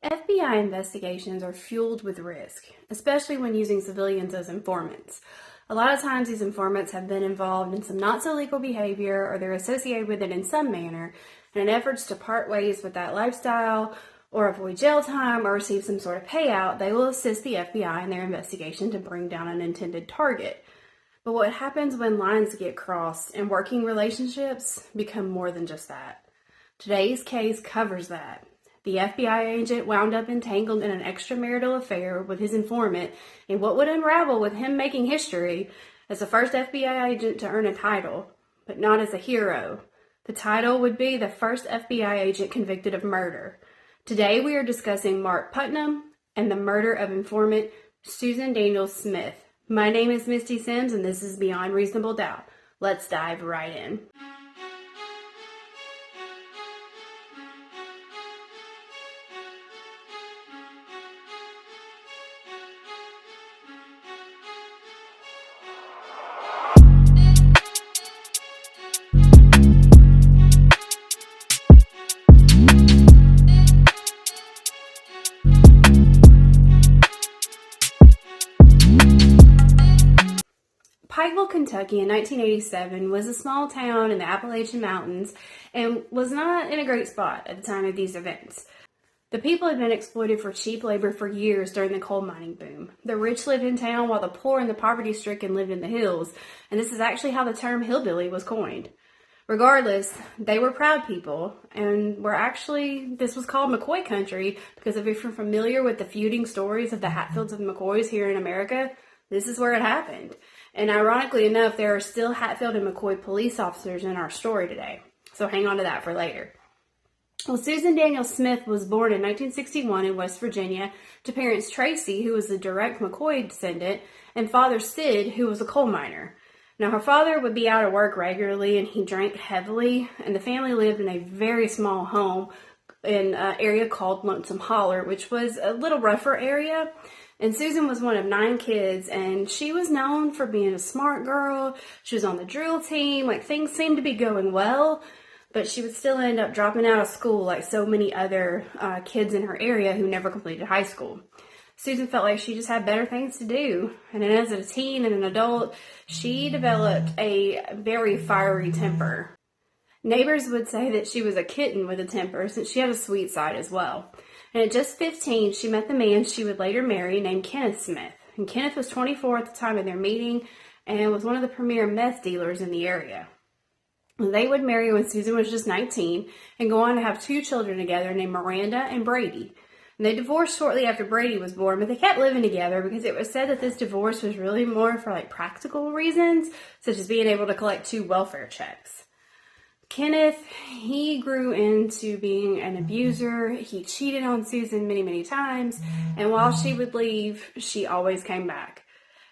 FBI investigations are fueled with risk, especially when using civilians as informants. A lot of times these informants have been involved in some not so legal behavior or they're associated with it in some manner, and in efforts to part ways with that lifestyle or avoid jail time or receive some sort of payout, they will assist the FBI in their investigation to bring down an intended target. But what happens when lines get crossed and working relationships become more than just that? Today's case covers that. The FBI agent wound up entangled in an extramarital affair with his informant in what would unravel with him making history as the first FBI agent to earn a title, but not as a hero. The title would be the first FBI agent convicted of murder. Today we are discussing Mark Putnam and the murder of informant Susan Daniels Smith. My name is Misty Sims and this is Beyond Reasonable Doubt. Let's dive right in. Pikeville, Kentucky in 1987 was a small town in the Appalachian Mountains and was not in a great spot at the time of these events. The people had been exploited for cheap labor for years during the coal mining boom. The rich lived in town while the poor and the poverty-stricken lived in the hills, and this is actually how the term hillbilly was coined. Regardless, they were proud people, and this was called McCoy country because if you're familiar with the feuding stories of the Hatfields and McCoys here in America, this is where it happened. And ironically enough, there are still Hatfield and McCoy police officers in our story today. So hang on to that for later. Well, Susan Daniels Smith was born in 1961 in West Virginia to parents Tracy, who was the direct McCoy descendant, and father Sid, who was a coal miner. Now, her father would be out of work regularly and he drank heavily, and the family lived in a very small home in an area called Lonesome Holler, which was a little rougher area. And Susan was one of 9 kids, and she was known for being a smart girl. She was on the drill team. Things seemed to be going well, but she would still end up dropping out of school like so many other kids in her area who never completed high school. Susan felt like she just had better things to do. And then as a teen and an adult, she developed a very fiery temper. Neighbors would say that she was a kitten with a temper since she had a sweet side as well. And at just 15, she met the man she would later marry named Kenneth Smith. And Kenneth was 24 at the time of their meeting and was one of the premier meth dealers in the area. They would marry when Susan was just 19 and go on to have 2 children together named Miranda and Brady. And they divorced shortly after Brady was born, but they kept living together because it was said that this divorce was really more for practical reasons, such as being able to collect 2 welfare checks. Kenneth, he grew into being an abuser. He cheated on Susan many, many times. And while she would leave, she always came back.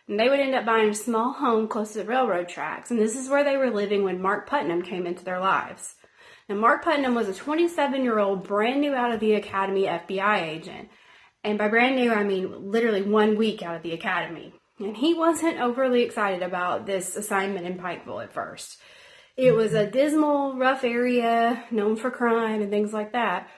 And they would end up buying a small home close to the railroad tracks. And this is where they were living when Mark Putnam came into their lives. Now, Mark Putnam was a 27-year-old brand new out of the academy FBI agent. And by brand new, I mean literally 1 week out of the academy. And he wasn't overly excited about this assignment in Pikeville at first. It was a dismal, rough area, known for crime and things like that.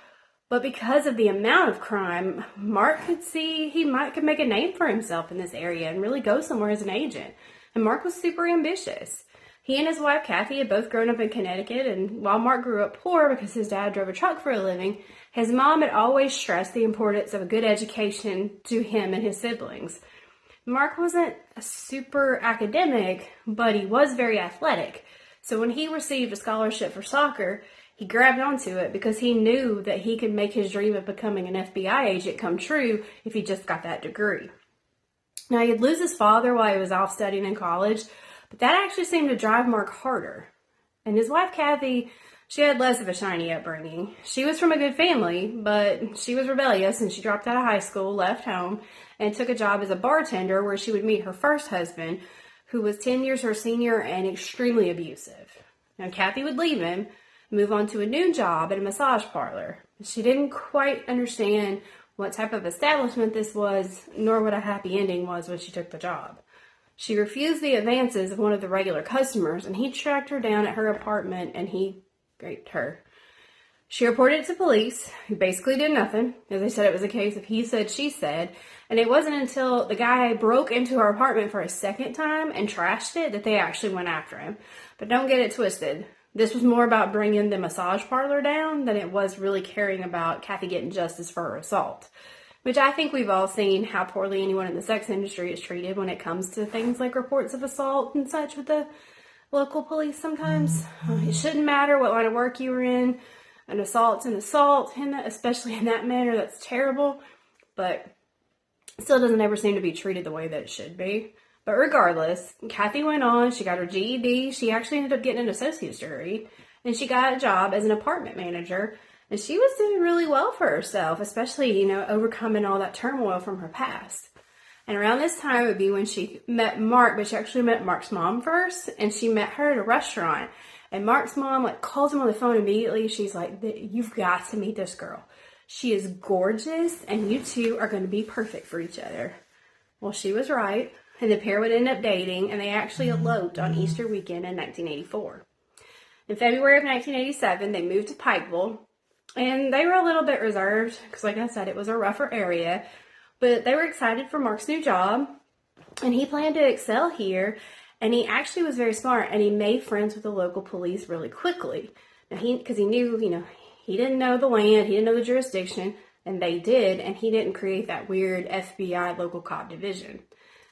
But because of the amount of crime, Mark could see he could make a name for himself in this area and really go somewhere as an agent. And Mark was super ambitious. He and his wife, Kathy, had both grown up in Connecticut, and while Mark grew up poor because his dad drove a truck for a living, his mom had always stressed the importance of a good education to him and his siblings. Mark wasn't a super academic, but he was very athletic. So when he received a scholarship for soccer, he grabbed onto it because he knew that he could make his dream of becoming an FBI agent come true if he just got that degree. Now, he'd lose his father while he was off studying in college, but that actually seemed to drive Mark harder. And his wife, Kathy, she had less of a shiny upbringing. She was from a good family, but she was rebellious and she dropped out of high school, left home, and took a job as a bartender where she would meet her first husband, who was 10 years her senior and extremely abusive. Now, Kathy would leave him, move on to a new job at a massage parlor. She didn't quite understand what type of establishment this was, nor what a happy ending was when she took the job. She refused the advances of one of the regular customers, and he tracked her down at her apartment and he raped her. She reported it to police, who basically did nothing. As I said, it was a case of he said, she said. And it wasn't until the guy broke into her apartment for a second time and trashed it that they actually went after him. But don't get it twisted. This was more about bringing the massage parlor down than it was really caring about Kathy getting justice for her assault. Which I think we've all seen how poorly anyone in the sex industry is treated when it comes to things like reports of assault and such with the local police sometimes. It shouldn't matter what line of work you were in. An assault's an assault, and especially in that manner, that's terrible. But it still doesn't ever seem to be treated the way that it should be. But regardless, Kathy went on, she got her GED, she actually ended up getting an associate's degree, and she got a job as an apartment manager, and she was doing really well for herself, especially, overcoming all that turmoil from her past. And around this time would be when she met Mark, but she actually met Mark's mom first, and she met her at a restaurant. And Mark's mom, calls him on the phone immediately. She's like, you've got to meet this girl. She is gorgeous, and you two are going to be perfect for each other. Well, she was right, and the pair would end up dating, and they actually eloped on Easter weekend in 1984. In February of 1987, they moved to Pikeville, and they were a little bit reserved, because like I said, it was a rougher area, but they were excited for Mark's new job, and he planned to excel here. And he actually was very smart, and he made friends with the local police really quickly. Now, because he knew, he didn't know the land, he didn't know the jurisdiction, and they did, and he didn't create that weird FBI local cop division.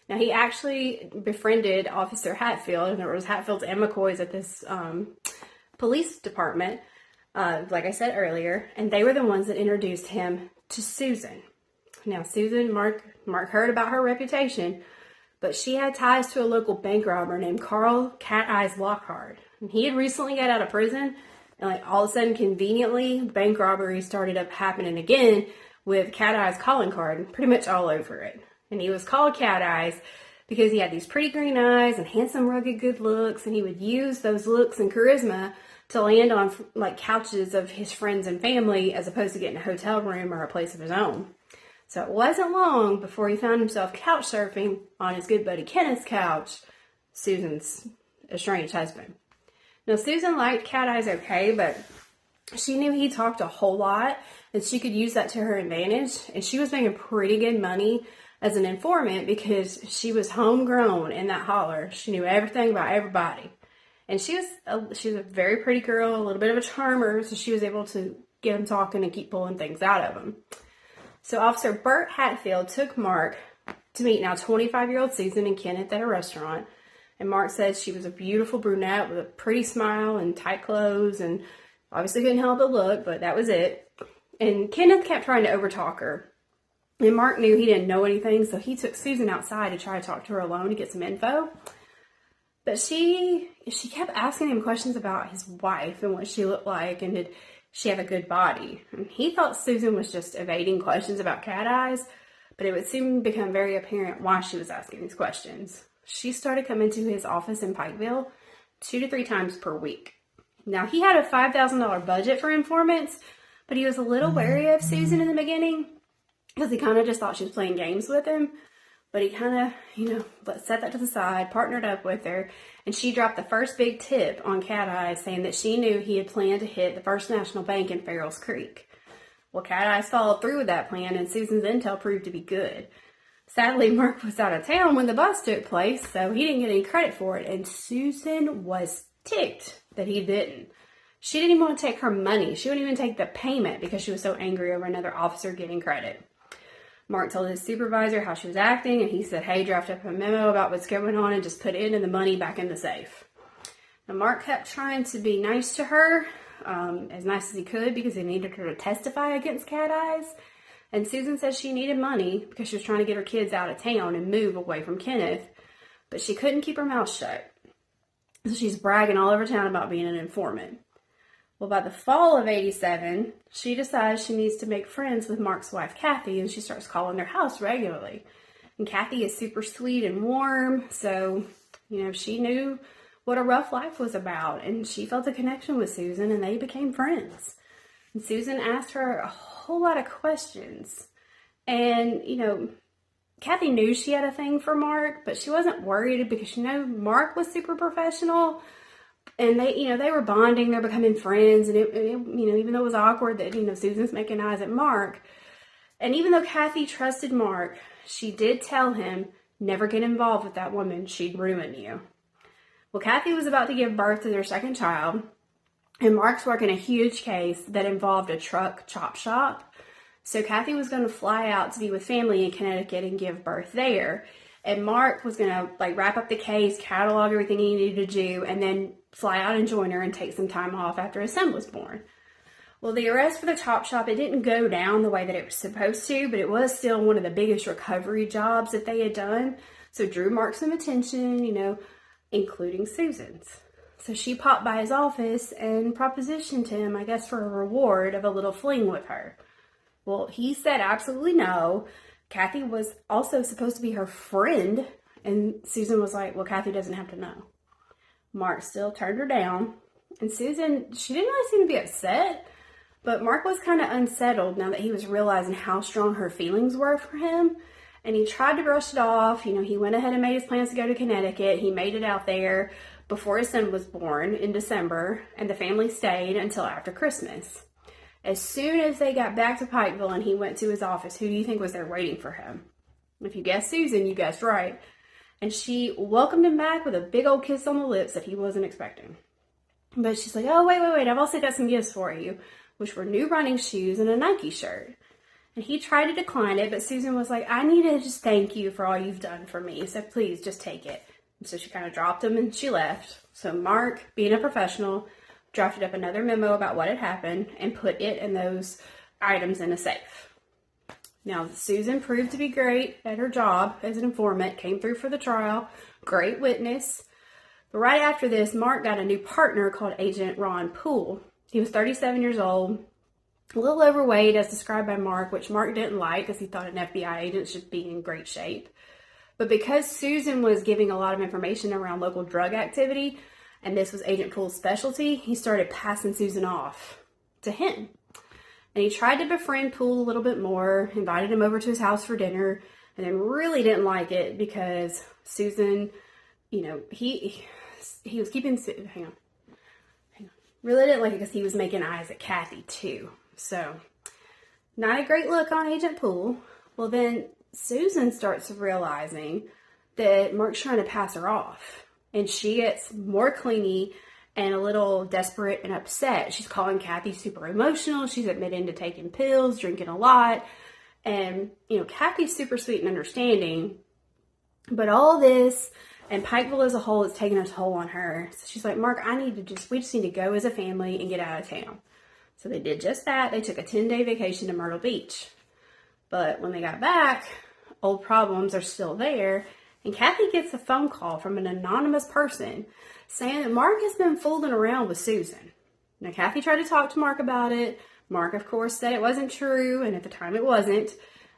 Now, he actually befriended Officer Hatfield, and there was Hatfields and McCoys at this police department, like I said earlier, and they were the ones that introduced him to Susan. Now, Susan, Mark heard about her reputation, but she had ties to a local bank robber named Carl Cat Eyes Lockhart. And he had recently got out of prison, and all of a sudden, conveniently, bank robbery started up happening again with Cat Eyes calling card pretty much all over it. And he was called Cat Eyes because he had these pretty green eyes and handsome, rugged, good looks, and he would use those looks and charisma to land on couches of his friends and family as opposed to getting a hotel room or a place of his own. So it wasn't long before he found himself couch surfing on his good buddy Kenneth's couch, Susan's estranged husband. Now, Susan liked Cat Eyes okay, but she knew he talked a whole lot, and she could use that to her advantage. And she was making pretty good money as an informant because she was homegrown in that holler. She knew everything about everybody. And she was a very pretty girl, a little bit of a charmer, so she was able to get him talking and keep pulling things out of him. So Officer Bert Hatfield took Mark to meet now 25-year-old Susan and Kenneth at a restaurant. And Mark said she was a beautiful brunette with a pretty smile and tight clothes, and obviously couldn't help but look, but that was it. And Kenneth kept trying to overtalk her. And Mark knew he didn't know anything, so he took Susan outside to try to talk to her alone to get some info. But she kept asking him questions about his wife and what she looked like, and did she have a good body. And he thought Susan was just evading questions about Cat Eyes, but it would soon become very apparent why she was asking these questions. She started coming to his office in Pikeville 2 to 3 times per week. Now, he had a $5,000 budget for informants, but he was a little wary of Susan in the beginning because he kind of just thought she was playing games with him. But he kind of, set that to the side, partnered up with her, and she dropped the first big tip on Cat Eyes, saying that she knew he had planned to hit the First National Bank in Farrell's Creek. Well, Cat Eyes followed through with that plan, and Susan's intel proved to be good. Sadly, Mark was out of town when the bust took place, so he didn't get any credit for it, and Susan was ticked that he didn't. She didn't even want to take her money. She wouldn't even take the payment because she was so angry over another officer getting credit. Mark told his supervisor how she was acting, and he said, hey, draft up a memo about what's going on and just put it and the money back in the safe. Now, Mark kept trying to be nice to her, as nice as he could, because he needed her to testify against Cat Eyes. And Susan said she needed money because she was trying to get her kids out of town and move away from Kenneth, but she couldn't keep her mouth shut. So she's bragging all over town about being an informant. Well, by the fall of 87, she decides she needs to make friends with Mark's wife, Kathy, and she starts calling their house regularly. And Kathy is super sweet and warm, so, she knew what a rough life was about, and she felt a connection with Susan, and they became friends. And Susan asked her a whole lot of questions. And, Kathy knew she had a thing for Mark, but she wasn't worried because, Mark was super professional. And they were bonding, they're becoming friends, and even though it was awkward that, Susan's making eyes at Mark, and even though Kathy trusted Mark, she did tell him, never get involved with that woman, she'd ruin you. Well, Kathy was about to give birth to their second child, and Mark's working a huge case that involved a truck chop shop. So Kathy was going to fly out to be with family in Connecticut and give birth there. And Mark was going to wrap up the case, catalog everything he needed to do, and then fly out and join her and take some time off after his son was born. Well, the arrest for the chop shop, it didn't go down the way that it was supposed to, but it was still one of the biggest recovery jobs that they had done. So drew Mark some attention, including Susan's. So she popped by his office and propositioned him, I guess, for a reward of a little fling with her. Well, he said absolutely no. Kathy was also supposed to be her friend, and Susan was like, well, Kathy doesn't have to know. Mark still turned her down, and Susan, she didn't really seem to be upset, but Mark was kind of unsettled now that he was realizing how strong her feelings were for him, and he tried to brush it off. He went ahead and made his plans to go to Connecticut. He made it out there before his son was born in December, and the family stayed until after Christmas. As soon as they got back to Pikeville and he went to his office, who do you think was there waiting for him? If you guessed Susan, you guessed right. And she welcomed him back with a big old kiss on the lips that he wasn't expecting. But she's like, oh, wait, I've also got some gifts for you, which were new running shoes and a Nike shirt. And he tried to decline it, but Susan was like, I need to just thank you for all you've done for me, so please just take it. And so she kind of dropped him and she left. So Mark, being a professional, drafted up another memo about what had happened and put it and those items in a safe. Now, Susan proved to be great at her job as an informant, came through for the trial, great witness. But right after this, Mark got a new partner called Agent Ron Poole. He was 37 years old, a little overweight as described by Mark, which Mark didn't like because he thought an FBI agent should be in great shape. But because Susan was giving a lot of information around local drug activity, and this was Agent Poole's specialty, he started passing Susan off to him. And he tried to befriend Poole a little bit more, invited him over to his house for dinner, and then really didn't like it because Susan, he was keeping, hang on. Really didn't like it because he was making eyes at Kathy too. So, not a great look on Agent Poole. Well, then Susan starts realizing that Mark's trying to pass her off. And she gets more clingy and a little desperate and upset. She's calling Kathy super emotional. She's admitting to taking pills, drinking a lot. And, Kathy's super sweet and understanding. But all this, and Pikeville as a whole, is taking a toll on her. So she's like, Mark, we just need to go as a family and get out of town. So they did just that. They took a 10-day vacation to Myrtle Beach. But when they got back, old problems are still there. And Kathy gets a phone call from an anonymous person saying that Mark has been fooling around with Susan. Now, Kathy tried to talk to Mark about it. Mark, of course, said it wasn't true, and at the time it wasn't,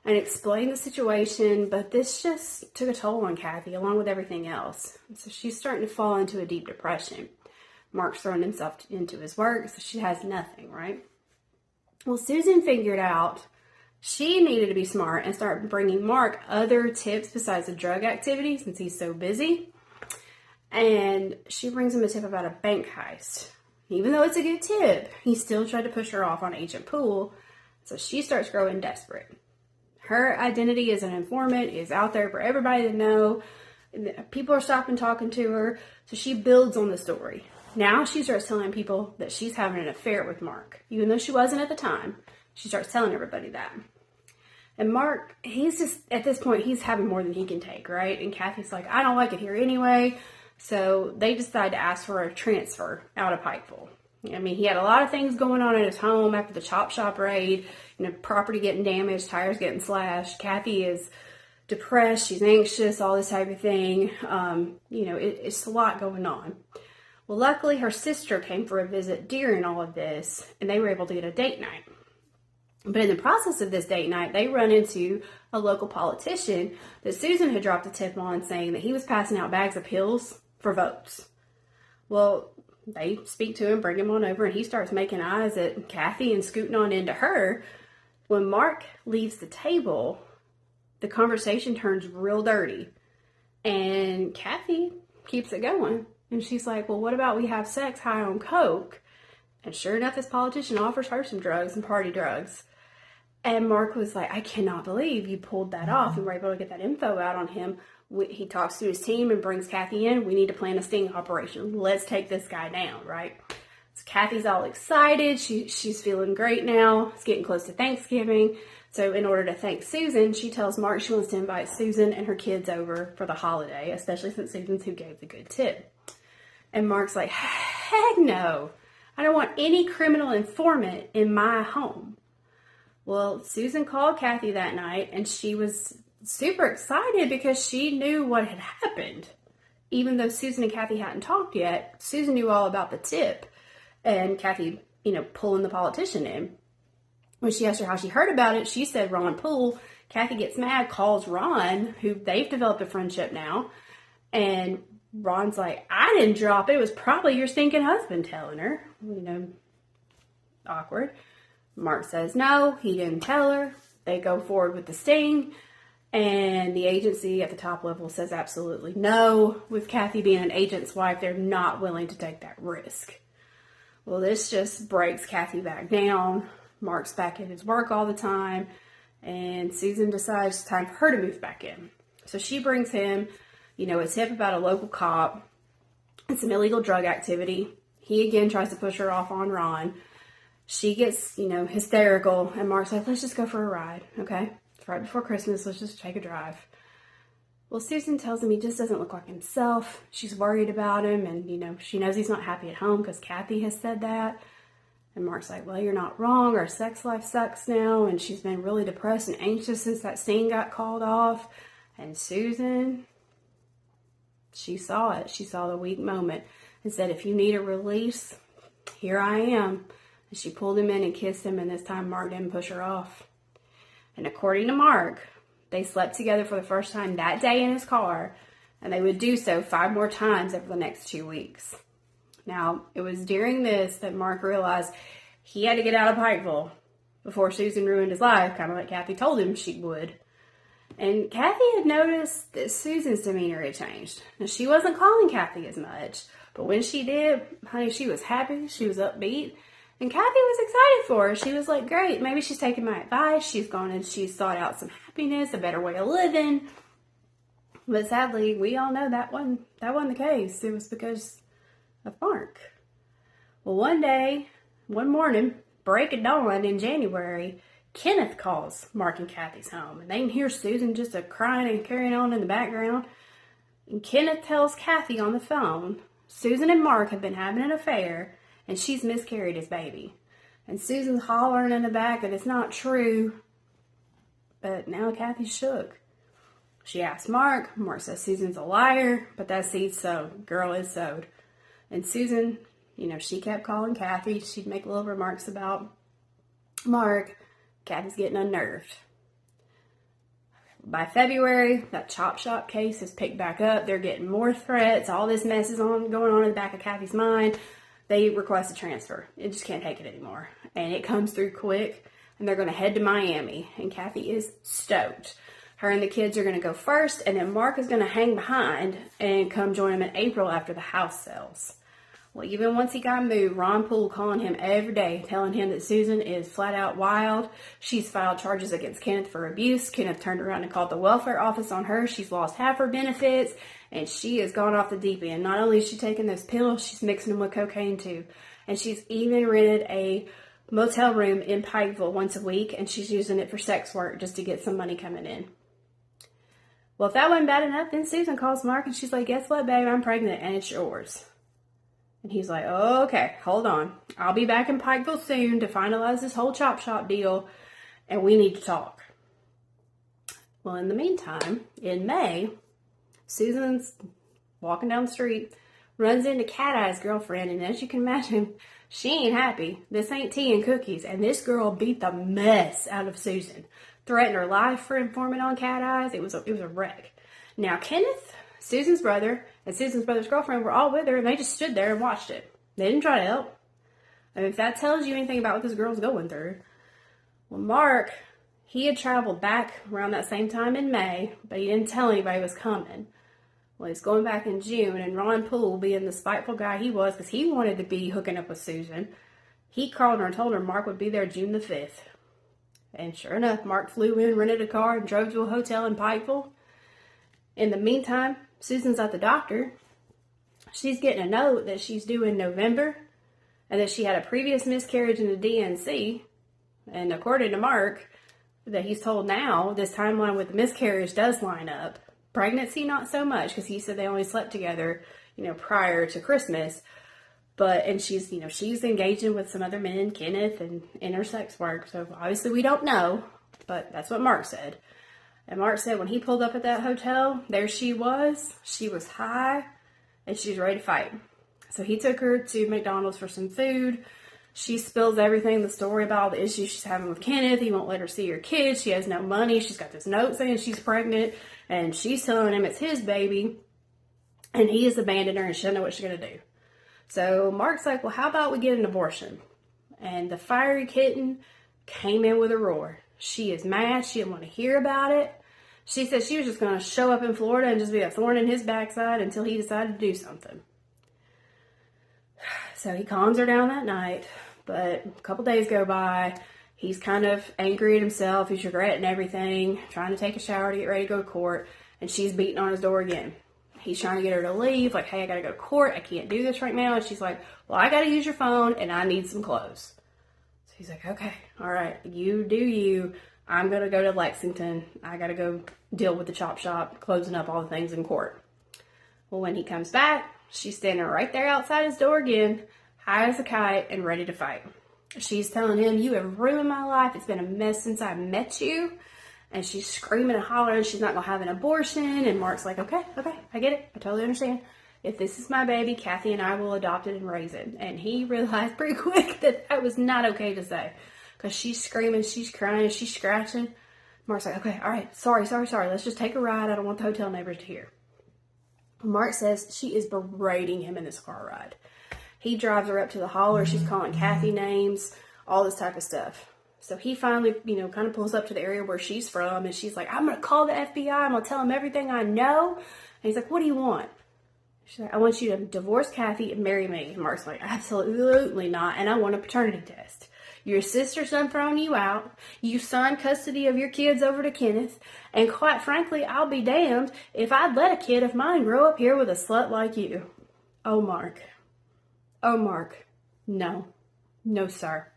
and explained the situation, but this just took a toll on Kathy, along with everything else. So she's starting to fall into a deep depression. Mark's throwing himself into his work, so she has nothing, right? Well, Susan figured out she needed to be smart and start bringing Mark other tips besides the drug activity since he's so busy. And she brings him a tip about a bank heist. Even though it's a good tip, he still tried to push her off on Agent Poole. So she starts growing desperate. Her identity as an informant is out there for everybody to know. People are stopping talking to her. So she builds on the story. Now she starts telling people that she's having an affair with Mark. Even though she wasn't at the time. She starts telling everybody that. And Mark, he's just, at this point, he's having more than he can take, right? And Kathy's like, I don't like it here anyway. So they decide to ask for a transfer out of Pikeville. I mean, he had a lot of things going on at his home after the chop shop raid. Property getting damaged, tires getting slashed. Kathy is depressed, she's anxious, all this type of thing. It's a lot going on. Well, luckily, her sister came for a visit during all of this, and they were able to get a date night. But in the process of this date night, they run into a local politician that Susan had dropped a tip on saying that he was passing out bags of pills for votes. Well, they speak to him, bring him on over, and he starts making eyes at Kathy and scooting on into her. When Mark leaves the table, the conversation turns real dirty. And Kathy keeps it going. And she's like, well, what about we have sex high on coke? And sure enough, this politician offers her some drugs and party drugs. And Mark was like, I cannot believe you pulled that off and were able to get that info out on him. He talks to his team and brings Kathy in. We need to plan a sting operation. Let's take this guy down, right? So Kathy's all excited. She's feeling great now. It's getting close to Thanksgiving. So in order to thank Susan, she tells Mark she wants to invite Susan and her kids over for the holiday, especially since Susan's who gave the good tip. And Mark's like, heck no. I don't want any criminal informant in my home. Well, Susan called Kathy that night, and she was super excited because she knew what had happened. Even though Susan and Kathy hadn't talked yet, Susan knew all about the tip and Kathy, pulling the politician in. When she asked her how she heard about it, she said Ron Poole. Kathy gets mad, calls Ron, who they've developed a friendship now, and Ron's like, I didn't drop it. It was probably your stinking husband telling her. Awkward. Mark says no, he didn't tell her. They go forward with the sting, and the agency at the top level says absolutely no. With Kathy being an agent's wife, they're not willing to take that risk. Well, this just breaks Kathy back down. Mark's back at his work all the time, and Susan decides it's time for her to move back in. So she brings him, a tip about a local cop and some illegal drug activity. He again tries to push her off on Ron. She gets, hysterical, and Mark's like, let's just go for a ride, okay? It's right before Christmas, let's just take a drive. Well, Susan tells him he just doesn't look like himself. She's worried about him, and, she knows he's not happy at home because Kathy has said that. And Mark's like, well, you're not wrong. Our sex life sucks now, and she's been really depressed and anxious since that scene got called off. And Susan, she saw it. She saw the weak moment and said, if you need a release, here I am. And she pulled him in and kissed him, and this time Mark didn't push her off. And according to Mark, they slept together for the first time that day in his car, and they would do so 5 more times over the next 2 weeks. Now, it was during this that Mark realized he had to get out of Pikeville before Susan ruined his life, kind of like Kathy told him she would. And Kathy had noticed that Susan's demeanor had changed. Now, she wasn't calling Kathy as much, but when she did, honey, she was happy, she was upbeat, and Kathy was excited for her. She was like, great, maybe she's taking my advice, she's gone and she's sought out some happiness, a better way of living. But sadly, we all know that wasn't the case. It was because of Mark. Well, one morning, break of dawn in January, Kenneth calls Mark and Kathy's home, and they can hear Susan just crying and carrying on in the background. And Kenneth tells Kathy on the phone, Susan and Mark have been having an affair, and she's miscarried his baby. And Susan's hollering in the back that it's not true, but now Kathy's shook. She asks Mark. Mark says Susan's a liar, but that seed's sowed. Girl is sowed. And Susan, she kept calling Kathy. She'd make little remarks about Mark. Kathy's getting unnerved. By February, that chop shop case is picked back up. They're getting more threats. All this mess is going on in the back of Kathy's mind. They request a transfer. It just can't take it anymore. And it comes through quick. And they're going to head to Miami. And Kathy is stoked. Her and the kids are going to go first. And then Mark is going to hang behind and come join them in April after the house sells. Well, even once he got moved, Ron Poole calling him every day, telling him that Susan is flat out wild. She's filed charges against Kenneth for abuse. Kenneth turned around and called the welfare office on her. She's lost half her benefits, and she has gone off the deep end. Not only is she taking those pills, she's mixing them with cocaine too. And she's even rented a motel room in Pikeville once a week, and she's using it for sex work just to get some money coming in. Well, if that wasn't bad enough, then Susan calls Mark, and she's like, guess what, babe? I'm pregnant, and it's yours. And he's like, oh, okay, hold on. I'll be back in Pikeville soon to finalize this whole chop shop deal, and we need to talk. Well, in the meantime, in May, Susan's walking down the street, runs into Cat Eye's girlfriend, and as you can imagine, she ain't happy. This ain't tea and cookies, and this girl beat the mess out of Susan. Threatened her life for informing on Cat Eyes. It was a wreck. Now, Kenneth, Susan's brother, and Susan's brother's girlfriend were all with her, and they just stood there and watched it. They didn't try to help. I mean, if that tells you anything about what this girl's going through. Well, Mark, he had traveled back around that same time in May, but he didn't tell anybody he was coming. Well, he's going back in June, and Ron Poole, being the spiteful guy he was, because he wanted to be hooking up with Susan, he called her and told her Mark would be there June the 5th. And sure enough, Mark flew in, rented a car, and drove to a hotel in Pikeville. In the meantime, Susan's at the doctor. She's getting a note that she's due in November, and that she had a previous miscarriage in the DNC. And according to Mark, that he's told now, this timeline with the miscarriage does line up. Pregnancy, not so much, because he said they only slept together, prior to Christmas. And she's engaging with some other men, Kenneth, and intersex work. So obviously we don't know, but that's what Mark said. And Mark said when he pulled up at that hotel, there she was high, and she was ready to fight. So he took her to McDonald's for some food. She spills everything, the story about all the issues she's having with Kenneth. He won't let her see her kids. She has no money. She's got this note saying she's pregnant, and she's telling him it's his baby, and he has abandoned her, and she doesn't know what she's going to do. So Mark's like, well, how about we get an abortion? And the fiery kitten came in with a roar. She is mad. She didn't want to hear about it. She said she was just going to show up in Florida and just be a thorn in his backside until he decided to do something. So he calms her down that night, but a couple days go by. He's kind of angry at himself. He's regretting everything, trying to take a shower to get ready to go to court, and she's beating on his door again. He's trying to get her to leave, like, hey, I gotta go to court. I can't do this right now. And she's like, well, I gotta use your phone, and I need some clothes. So he's like, okay, all right, you do you. I'm gonna go to Lexington. I gotta go deal with the chop shop, closing up all the things in court. Well, when he comes back, she's standing right there outside his door again, high as a kite and ready to fight. She's telling him, you have ruined my life. It's been a mess since I met you. And she's screaming and hollering she's not going to have an abortion. And Mark's like, okay, I get it. I totally understand. If this is my baby, Kathy and I will adopt it and raise it. And he realized pretty quick that was not okay to say. Because she's screaming, she's crying, she's scratching. Mark's like, okay, all right, sorry. Let's just take a ride. I don't want the hotel neighbors to hear. Mark says she is berating him in this car ride. He drives her up to the holler. She's calling Kathy names, all this type of stuff. So he finally, kind of pulls up to the area where she's from, and she's like, I'm going to call the FBI. I'm going to tell them everything I know. And he's like, what do you want? She's like, I want you to divorce Kathy and marry me. And Mark's like, absolutely not, and I want a paternity test. Your sister's done thrown you out. You signed custody of your kids over to Kenneth. And quite frankly, I'll be damned if I'd let a kid of mine grow up here with a slut like you. Oh, Mark. No, sir.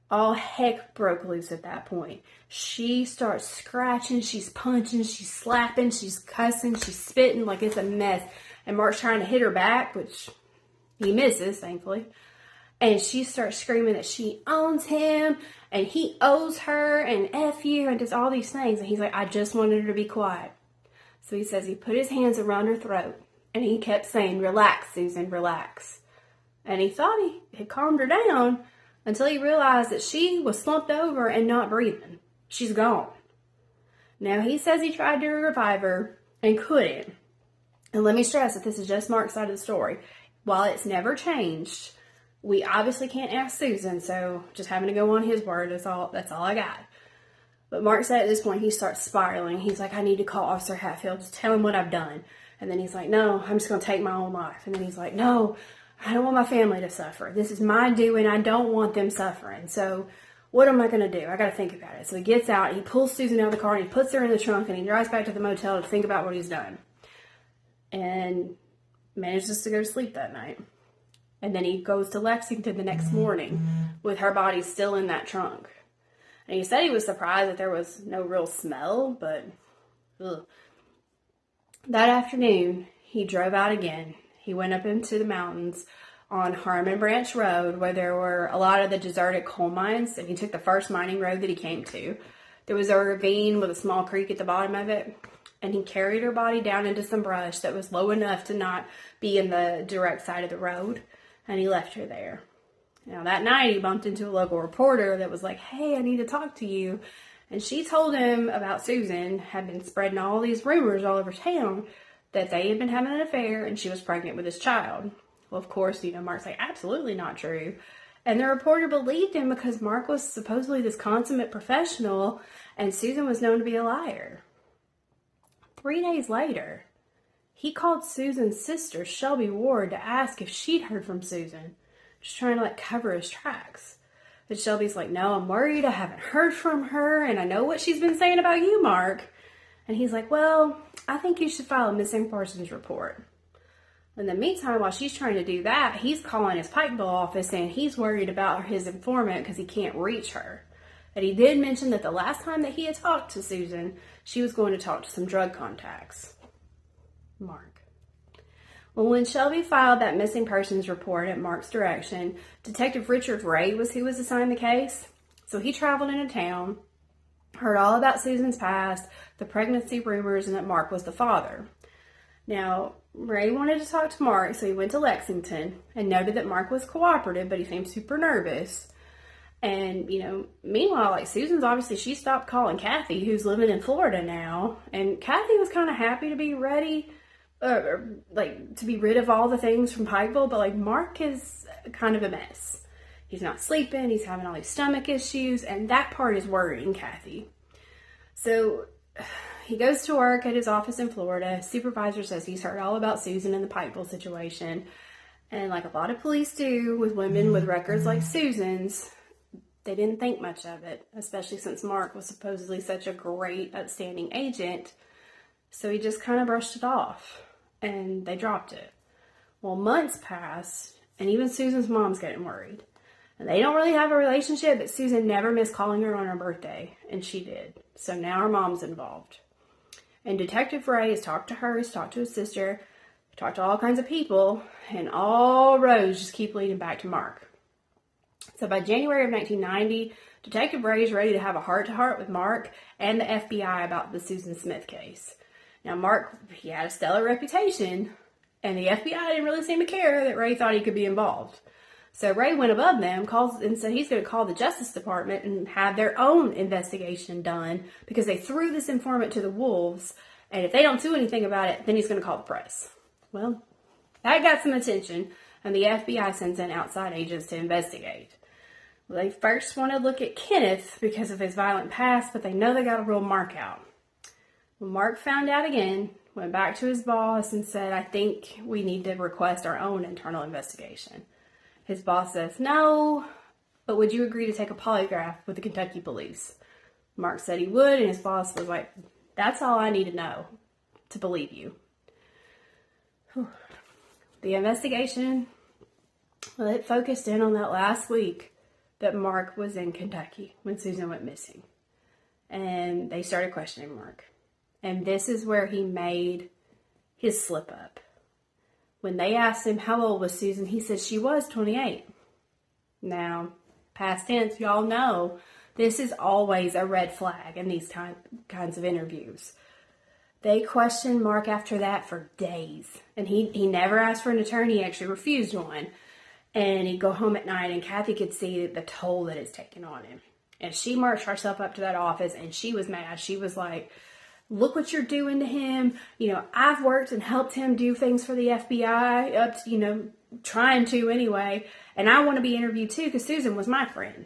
All heck broke loose at that point. She starts scratching, she's punching, she's slapping, she's cussing, she's spitting like it's a mess. And Mark's trying to hit her back, which he misses, thankfully. And she starts screaming that she owns him and he owes her and F you and just all these things. And he's like, I just wanted her to be quiet. So he says he put his hands around her throat and he kept saying, relax, Susan, relax. And he thought he had calmed her down until he realized that she was slumped over and not breathing. She's gone. Now, he says he tried to revive her and couldn't. And let me stress that this is just Mark's side of the story. While it's never changed, we obviously can't ask Susan, so just having to go on his word, that's all I got. But Mark said at this point, he starts spiraling. He's like, I need to call Officer Hatfield, just tell him what I've done. And then he's like, no, I'm just going to take my own life. And then he's like, no, I don't want my family to suffer. This is my doing. I don't want them suffering. So what am I going to do? I got to think about it. So he gets out, he pulls Susan out of the car, and he puts her in the trunk, and he drives back to the motel to think about what he's done. And manages to go to sleep that night. And then he goes to Lexington the next morning with her body still in that trunk. And he said he was surprised that there was no real smell, but ugh. That afternoon, he drove out again. He went up into the mountains on Harmon Branch Road where there were a lot of the deserted coal mines, and he took the first mining road that he came to. There was a ravine with a small creek at the bottom of it, and he carried her body down into some brush that was low enough to not be in the direct side of the road, and he left her there. Now, that night, he bumped into a local reporter that was like, hey, I need to talk to you. And she told him about Susan had been spreading all these rumors all over town that they had been having an affair and she was pregnant with his child. Well, of course, Mark's like, absolutely not true. And the reporter believed him because Mark was supposedly this consummate professional and Susan was known to be a liar. 3 days later, he called Susan's sister, Shelby Ward, to ask if she'd heard from Susan, just trying to like cover his tracks. But Shelby's like, no, I'm worried. I haven't heard from her, and I know what she's been saying about you, Mark. And he's like, well, I think you should file a missing persons report. In the meantime, while she's trying to do that, he's calling his Pikeville office saying he's worried about his informant because he can't reach her. But he did mention that the last time that he had talked to Susan, she was going to talk to some drug contacts. Mark. Well, when Shelby filed that missing persons report at Mark's direction, Detective Richard Ray was who was assigned the case. So he traveled into town, heard all about Susan's past, the pregnancy rumors, and that Mark was the father. Now, Ray wanted to talk to Mark, so he went to Lexington and noted that Mark was cooperative, but he seemed super nervous. And, meanwhile, like, Susan's obviously, she stopped calling Kathy, who's living in Florida now. And Kathy was kind of happy to be ready, to be rid of all the things from Pikeville. But, like, Mark is kind of a mess. He's not sleeping. He's having all these stomach issues. And that part is worrying Kathy. So he goes to work at his office in Florida. His supervisor says he's heard all about Susan and the Pikeville situation. And like a lot of police do with women with records like Susan's, they didn't think much of it, especially since Mark was supposedly such a great, outstanding agent. So he just kind of brushed it off, and they dropped it. Well, months passed, and even Susan's mom's getting worried. And they don't really have a relationship, but Susan never missed calling her on her birthday, and she did. So now her mom's involved. And Detective Ray has talked to her, he's talked to his sister, talked to all kinds of people, and all roads just keep leading back to Mark. So by January of 1990, Detective Ray is ready to have a heart-to-heart with Mark and the FBI about the Susan Smith case. Now, Mark, he had a stellar reputation, and the FBI didn't really seem to care that Ray thought he could be involved. So Ray went above them, and said he's going to call the Justice Department and have their own investigation done because they threw this informant to the wolves, and if they don't do anything about it, then he's going to call the press. Well, that got some attention, and the FBI sends in outside agents to investigate. Well, they first want to look at Kenneth because of his violent past, but they know they got to rule Mark out. Well, Mark found out again, went back to his boss and said, I think we need to request our own internal investigation. His boss says, no, but would you agree to take a polygraph with the Kentucky police? Mark said he would, and his boss was like, that's all I need to know to believe you. Whew. The investigation, well, it focused in on that last week that Mark was in Kentucky when Susan went missing. And they started questioning Mark. And this is where he made his slip up. When they asked him how old was Susan, he said she was 28. Now, past tense, y'all know this is always a red flag in these kinds of interviews. They questioned Mark after that for days. And he never asked for an attorney. He actually refused one. And he'd go home at night, and Kathy could see the toll that it's taken on him. And she marched herself up to that office, and she was mad. She was like, look what you're doing to him. I've worked and helped him do things for the FBI, up to, trying to anyway. And I want to be interviewed too, because Susan was my friend.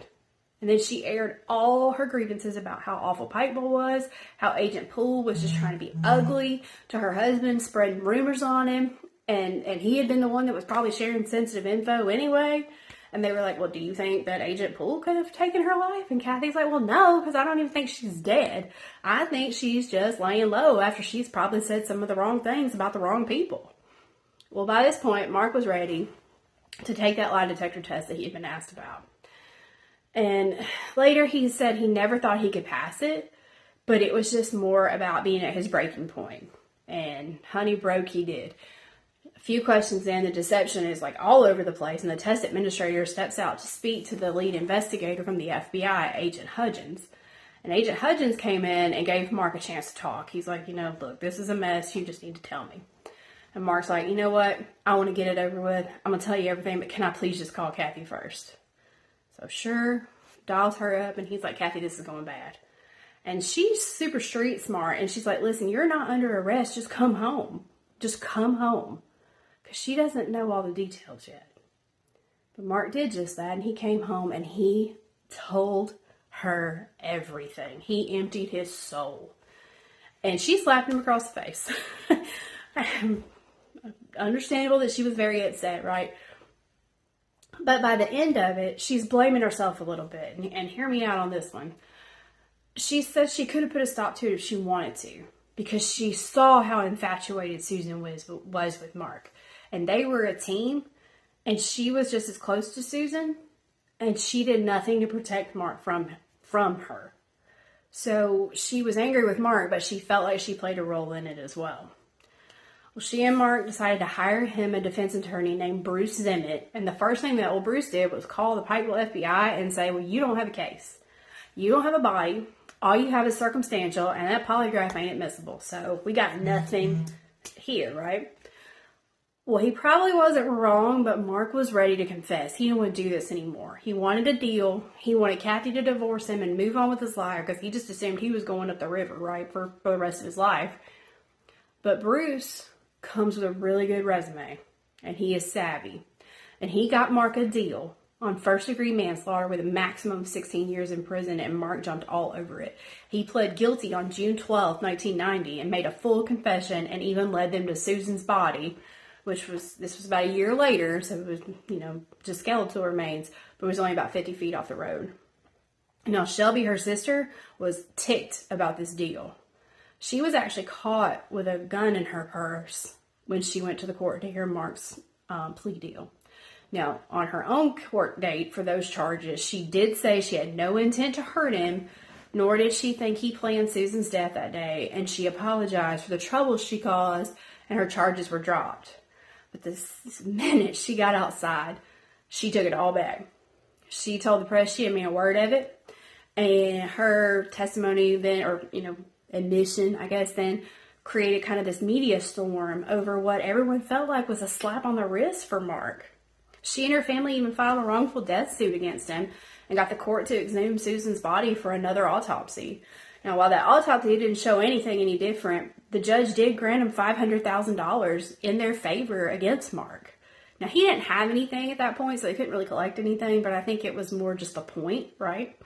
And then she aired all her grievances about how awful Pikeville was, how Agent Poole was just trying to be ugly to her husband, spreading rumors on him. And he had been the one that was probably sharing sensitive info anyway. And they were like, well, do you think that Agent Poole could have taken her life? And Kathy's like, well, no, because I don't even think she's dead. I think she's just laying low after she's probably said some of the wrong things about the wrong people. Well, by this point, Mark was ready to take that lie detector test that he had been asked about. And later he said he never thought he could pass it, but it was just more about being at his breaking point. And honey, broke he did. A few questions in, the deception is like all over the place, and the test administrator steps out to speak to the lead investigator from the FBI, Agent Hudgens. And Agent Hudgens came in and gave Mark a chance to talk. He's like, look, this is a mess. You just need to tell me. And Mark's like, you know what? I want to get it over with. I'm going to tell you everything, but can I please just call Kathy first? So sure, dials her up, and he's like, Kathy, this is going bad. And she's super street smart, and she's like, listen, you're not under arrest. Just come home. Just come home. Because she doesn't know all the details yet. But Mark did just that, and he came home, and he told her everything. He emptied his soul. And she slapped him across the face. Understandable that she was very upset, right? But by the end of it, she's blaming herself a little bit. And hear me out on this one. She said she could have put a stop to it if she wanted to, because she saw how infatuated Susan was with Mark. And they were a team, and she was just as close to Susan, and she did nothing to protect Mark from her. So she was angry with Mark, but she felt like she played a role in it as well. Well, she and Mark decided to hire him a defense attorney named Bruce Zimmett. And the first thing that old Bruce did was call the Pikeville FBI and say, well, you don't have a case. You don't have a body. All you have is circumstantial, and that polygraph ain't admissible. So we got nothing here, right? Well, he probably wasn't wrong, but Mark was ready to confess. He didn't want to do this anymore. He wanted a deal. He wanted Kathy to divorce him and move on with his life, because he just assumed he was going up the river, right, for the rest of his life. But Bruce comes with a really good resume, and he is savvy. And he got Mark a deal on first-degree manslaughter with a maximum of 16 years in prison, and Mark jumped all over it. He pled guilty on June 12, 1990, and made a full confession, and even led them to Susan's body, this was about a year later, so it was, just skeletal remains, but it was only about 50 feet off the road. Now, Shelby, her sister, was ticked about this deal. She was actually caught with a gun in her purse when she went to the court to hear Mark's plea deal. Now, on her own court date for those charges, she did say she had no intent to hurt him, nor did she think he planned Susan's death that day, and she apologized for the trouble she caused, and her charges were dropped. But this minute she got outside, she took it all back. She told the press she didn't mean a word of it, and her testimony then, or, admission, I guess, then created kind of this media storm over what everyone felt like was a slap on the wrist for Mark. She and her family even filed a wrongful death suit against him and got the court to exhume Susan's body for another autopsy. Now, while that autopsy didn't show anything any different, the judge did grant him $500,000 in their favor against Mark. Now, he didn't have anything at that point, so they couldn't really collect anything, but I think it was more just a point, right?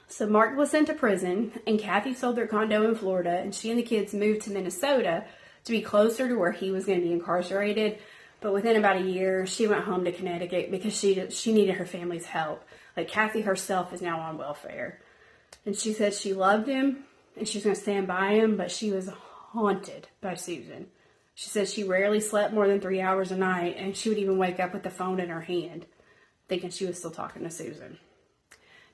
So Mark was sent to prison, and Kathy sold their condo in Florida, and she and the kids moved to Minnesota to be closer to where he was going to be incarcerated. But within about a year, she went home to Connecticut because she needed her family's help. Like, Kathy herself is now on welfare. And she said she loved him, and she was going to stand by him, but she was haunted by Susan. She said she rarely slept more than 3 hours a night, and she would even wake up with the phone in her hand, thinking she was still talking to Susan.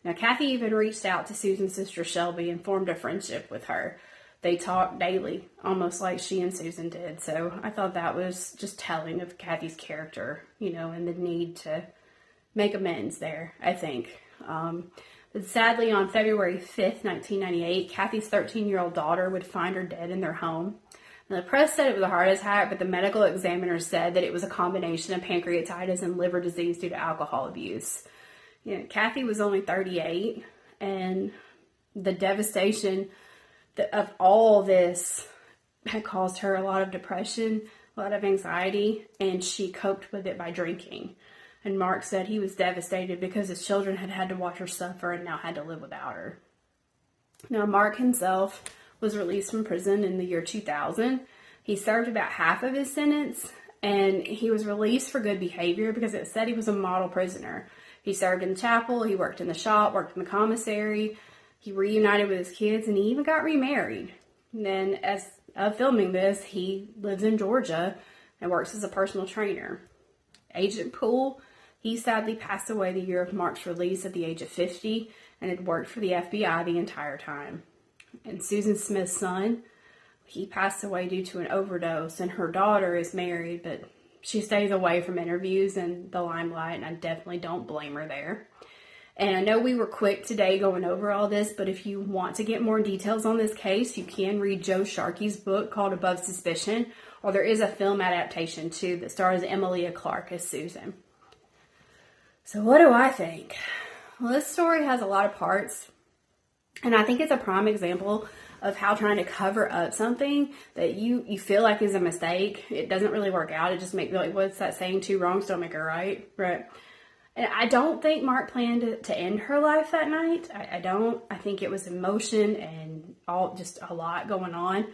Now, Kathy even reached out to Susan's sister Shelby and formed a friendship with her. They talked daily, almost like she and Susan did. So I thought that was just telling of Kathy's character, and the need to make amends there, I think. But sadly, on February 5th, 1998, Kathy's 13-year-old daughter would find her dead in their home. Now, the press said it was a heart attack, but the medical examiner said that it was a combination of pancreatitis and liver disease due to alcohol abuse. Kathy was only 38, and the devastation of all this had caused her a lot of depression, a lot of anxiety, and she coped with it by drinking. And Mark said he was devastated because his children had to watch her suffer and now had to live without her. Now, Mark himself was released from prison in the year 2000. He served about half of his sentence, and he was released for good behavior because it said he was a model prisoner. He served in the chapel, he worked in the shop, worked in the commissary, he reunited with his kids, and he even got remarried. And then, as of filming this, he lives in Georgia and works as a personal trainer. Agent Poole, he sadly passed away the year of Mark's release at the age of 50 and had worked for the FBI the entire time. And Susan Smith's son, he passed away due to an overdose, and her daughter is married, but she stays away from interviews and the limelight, and I definitely don't blame her there. And I know we were quick today going over all this, but if you want to get more details on this case, you can read Joe Sharkey's book called Above Suspicion, or there is a film adaptation too that stars Emilia Clarke as Susan. So what do I think? Well, this story has a lot of parts, and I think it's a prime example of how trying to cover up something that you feel like is a mistake, it doesn't really work out. It just makes you like, what's that saying? Two wrongs don't make a right. Right. And I don't think Mark planned to end her life that night. I don't. I think it was emotion and just a lot going on.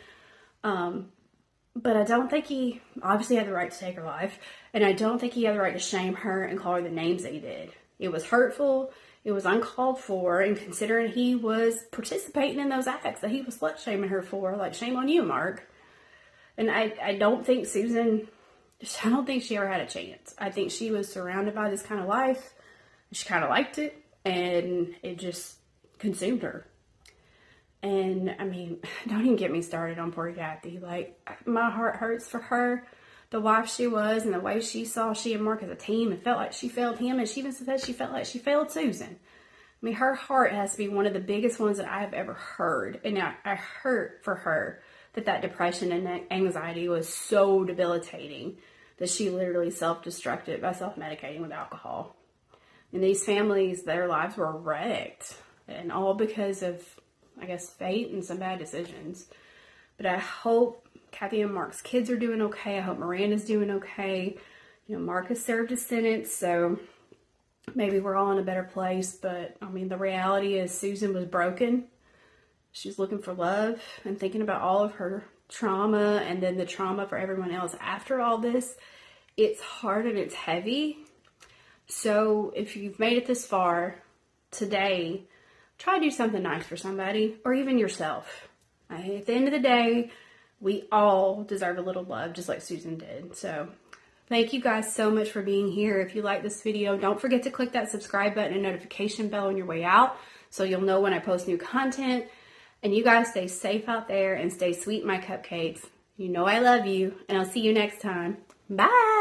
But I don't think he obviously had the right to take her life. And I don't think he had the right to shame her and call her the names that he did. It was hurtful. It was uncalled for. And considering he was participating in those acts that he was slut shaming her for, like, shame on you, Mark. And I don't think Susan, I don't think she ever had a chance. I think she was surrounded by this kind of life. She kind of liked it. And it just consumed her. And I mean, don't even get me started on poor Kathy. Like, my heart hurts for her, the wife she was, and the way she saw she and Mark as a team and felt like she failed him. And she even said she felt like she failed Susan. I mean, her heart has to be one of the biggest ones that I have ever heard. And I hurt for her that depression and anxiety was so debilitating that she literally self-destructed by self-medicating with alcohol. And these families, their lives were wrecked. And all because of, I guess, fate and some bad decisions. But I hope Kathy and Mark's kids are doing okay. I hope Miranda's doing okay. You know, Mark has served his sentence, so maybe we're all in a better place. But, I mean, the reality is Susan was broken. She's looking for love and thinking about all of her trauma and then the trauma for everyone else after all this. It's hard and it's heavy. So if you've made it this far today, try to do something nice for somebody or even yourself. At the end of the day, we all deserve a little love, just like Susan did. So thank you guys so much for being here. If you like this video, don't forget to click that subscribe button and notification bell on your way out so you'll know when I post new content. And you guys stay safe out there and stay sweet, my cupcakes. You know I love you, and I'll see you next time. Bye!